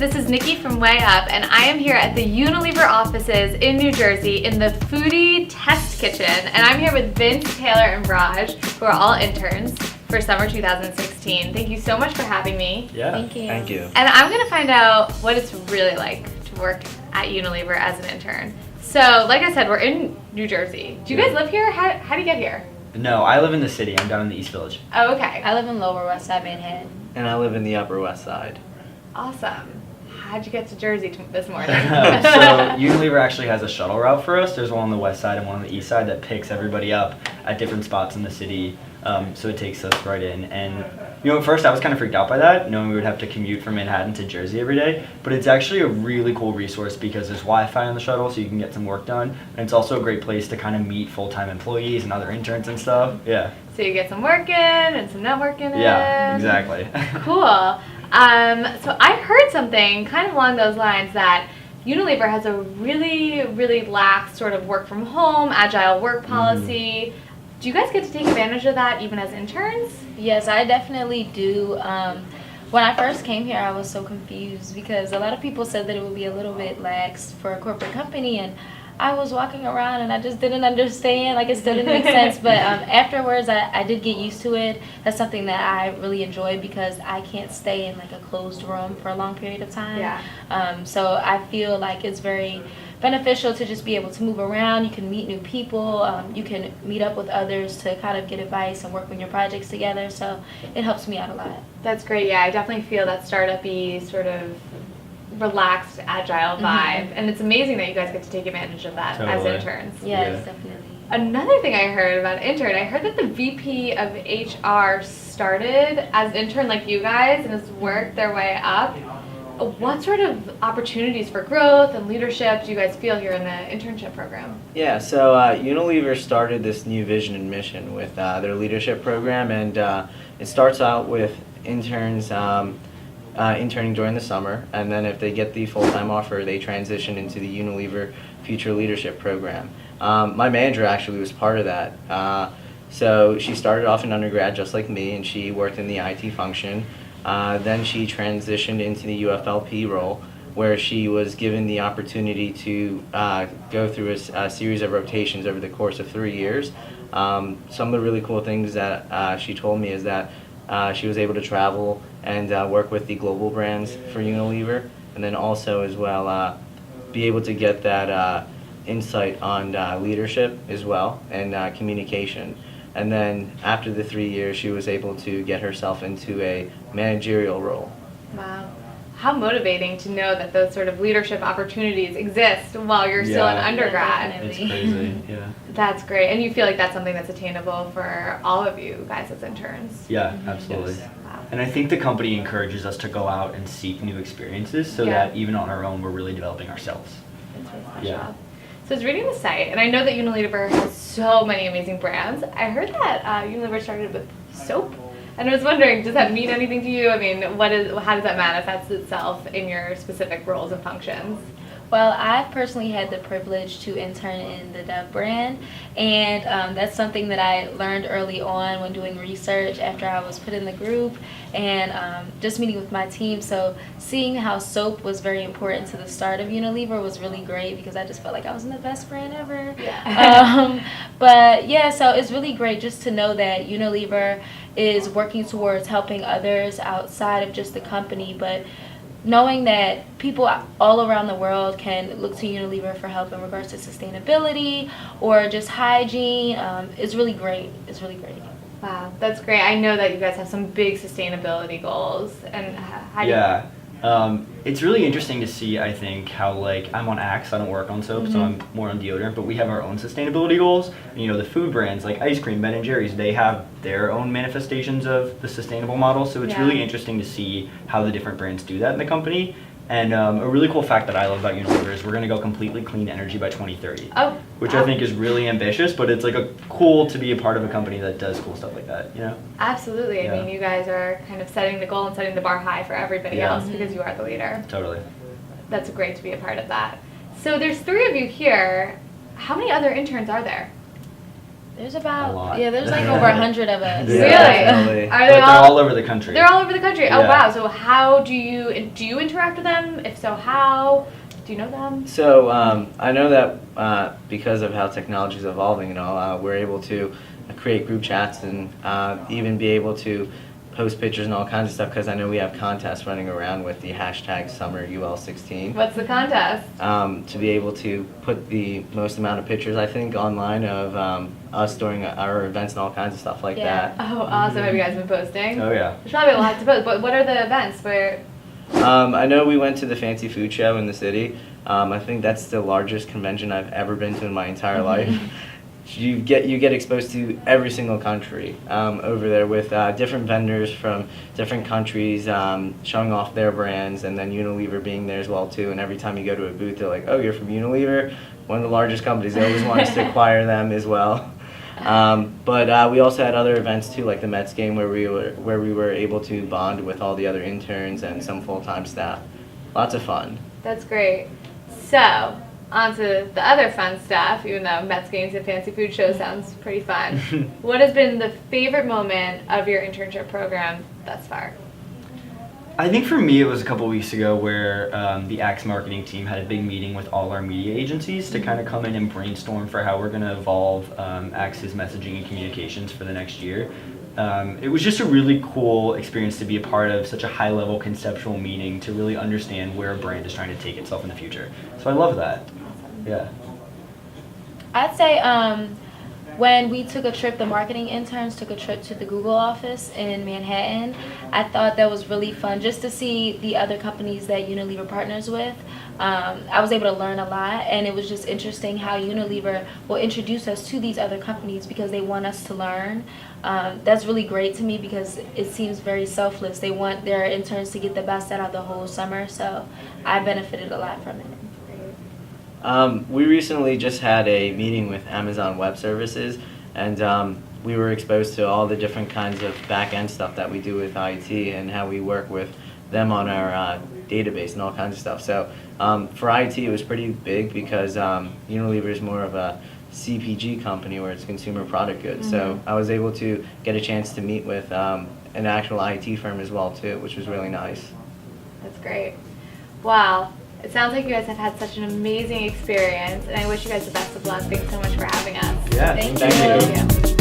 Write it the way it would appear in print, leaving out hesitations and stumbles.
This is Nikki from Way Up, and I am here at the Unilever offices in New Jersey in the Foodie Test Kitchen, and I'm here with Vince, Taylor, and Raj, who are all interns for summer 2016. Thank you so much for having me. Yeah, Thank you. Thank you. And I'm going to find out what it's really like to work at Unilever as an intern. So, like I said, we're in New Jersey. Do you guys live here? How do you get here? No, I live in the city. I'm down in the East Village. Oh, okay. I live in Lower West Side, Manhattan. And I live in the Upper West Side. Awesome. How'd you get to Jersey this morning? So Unilever actually has a shuttle route for us. There's one on the west side and one on the east side that picks everybody up at different spots in the city. So it takes us right in. And at first I was kind of freaked out by that, knowing we would have to commute from Manhattan to Jersey every day. But it's actually a really cool resource because there's Wi-Fi on the shuttle, so you can get some work done. And it's also a great place to kind of meet full-time employees and other interns and stuff. Yeah. So you get some work in and some networking in. Yeah, exactly. Cool. So I heard something kind of along those lines that Unilever has a really, really lax sort of work from home, agile work policy. Do you guys get to take advantage of that even as interns? Yes, I definitely do. When I first came here, I was so confused because a lot of people said that it would be a little bit lax for a corporate company, and I was walking around and I just didn't understand, like it still didn't make sense, but afterwards I did get used to it. That's something that I really enjoy because I can't stay in like a closed room for a long period of time. Yeah. So I feel like it's very beneficial to just be able to move around. You can meet new people, you can meet up with others to kind of get advice and work on your projects together, so it helps me out a lot. That's great. Yeah, I definitely feel that startup-y sort of relaxed, agile vibe, and it's amazing that you guys get to take advantage of that as interns. Yes, definitely. Another thing I heard about intern, I heard that the VP of HR started as an intern like you guys and has worked their way up. What sort of opportunities for growth and leadership do you guys feel here in the internship program? Yeah, so Unilever started this new vision and mission with their leadership program, and it starts out with interns interning during the summer, and then if they get the full-time offer, they transition into the Unilever Future Leadership Program. My manager actually was part of that. So she started off in undergrad just like me, and she worked in the IT function. Then she transitioned into the UFLP role, where she was given the opportunity to go through a series of rotations over the course of 3 years. Some of the really cool things that she told me is that she was able to travel and work with the global brands for Unilever, and then also as well be able to get that insight on leadership as well and communication. And then after the 3 years, she was able to get herself into a managerial role. Wow. How motivating to know that those sort of leadership opportunities exist while you're still an undergrad. It's crazy, yeah. That's great. And you feel like that's something that's attainable for all of you guys as interns? Yeah, absolutely. Yes. Wow. And I think the company encourages us to go out and seek new experiences so that even on our own, we're really developing ourselves. That's really special. So I was reading the site, and I know that Unilever has so many amazing brands. I heard that Unilever started with soap, and I was wondering, does that mean anything to you? I mean, how does that manifest itself in your specific roles and functions? Well, I've personally had the privilege to intern in the Dove brand, and that's something that I learned early on when doing research after I was put in the group and just meeting with my team. So seeing how soap was very important to the start of Unilever was really great because I just felt like I was in the best brand ever. Yeah. But yeah, so it's really great just to know that Unilever is working towards helping others outside of just the company, but knowing that people all around the world can look to Unilever for help in regards to sustainability or just hygiene is really great. It's really great. Wow, that's great. I know that you guys have some big sustainability goals. And how do you... It's really interesting to see, I think, how, like, I'm on Axe, I don't work on soap, so I'm more on deodorant, but we have our own sustainability goals. And, the food brands like ice cream, Ben & Jerry's, they have their own manifestations of the sustainable model, so it's really interesting to see how the different brands do that in the company. And a really cool fact that I love about Unilever is we're going to go completely clean energy by 2030, which I think is really ambitious, but it's like cool to be a part of a company that does cool stuff like that, Absolutely. I mean, you guys are kind of setting the goal and setting the bar high for everybody else because you are the leader. Totally. That's great to be a part of that. So there's 3 of you here. How many other interns are there? There's A about lot. there's like over 100 of us. Really? definitely. Are But they they're all? all over the country. They're all over the country. Oh Yeah. wow! So how do you interact with them? If so, how? Do you know them? So I know that because of how technology is evolving, we're able to create group chats and even be able to post pictures and all kinds of stuff. Because I know we have contests running around with the hashtag SummerUL16 What's the contest? to be able to put the most amount of pictures I think online of us during our events and all kinds of stuff like Yeah. that. Oh, awesome! Have you guys been posting? Oh yeah. There's probably a lot to post. But what are the events where? I know we went to the Fancy Food Show in the city. I think that's the largest convention I've ever been to in my entire life. You get exposed to every single country over there with different vendors from different countries showing off their brands, and then Unilever being there as well too. And every time you go to a booth, they're like, "Oh, you're from Unilever, one of the largest companies." They always want us to acquire them as well. But we also had other events too, like the Mets game, where we were able to bond with all the other interns and some full-time staff. Lots of fun. That's great. So, on to the other fun stuff, even though Mets games and fancy food show sounds pretty fun. What has been the favorite moment of your internship program thus far? I think for me it was a couple weeks ago where the Axe marketing team had a big meeting with all our media agencies to kind of come in and brainstorm for how we're going to evolve Axe's messaging and communications for the next year. It was just a really cool experience to be a part of such a high-level conceptual meeting to really understand where a brand is trying to take itself in the future. So I love that. Yeah. I'd say when we took a trip, the marketing interns took a trip to the Google office in Manhattan. I thought that was really fun just to see the other companies that Unilever partners with. I was able to learn a lot, and it was just interesting how Unilever will introduce us to these other companies because they want us to learn. That's really great to me because it seems very selfless. They want their interns to get the best out of the whole summer, so I benefited a lot from it. We recently just had a meeting with Amazon Web Services, and we were exposed to all the different kinds of back-end stuff that we do with IT and how we work with them on our database and all kinds of stuff. So for IT, it was pretty big because Unilever is more of a CPG company where it's consumer product goods. So I was able to get a chance to meet with an actual IT firm as well too, which was really nice. That's great. Wow. It sounds like you guys have had such an amazing experience, and I wish you guys the best of luck. Thanks so much for having us. Yeah. Thank Thank you. you.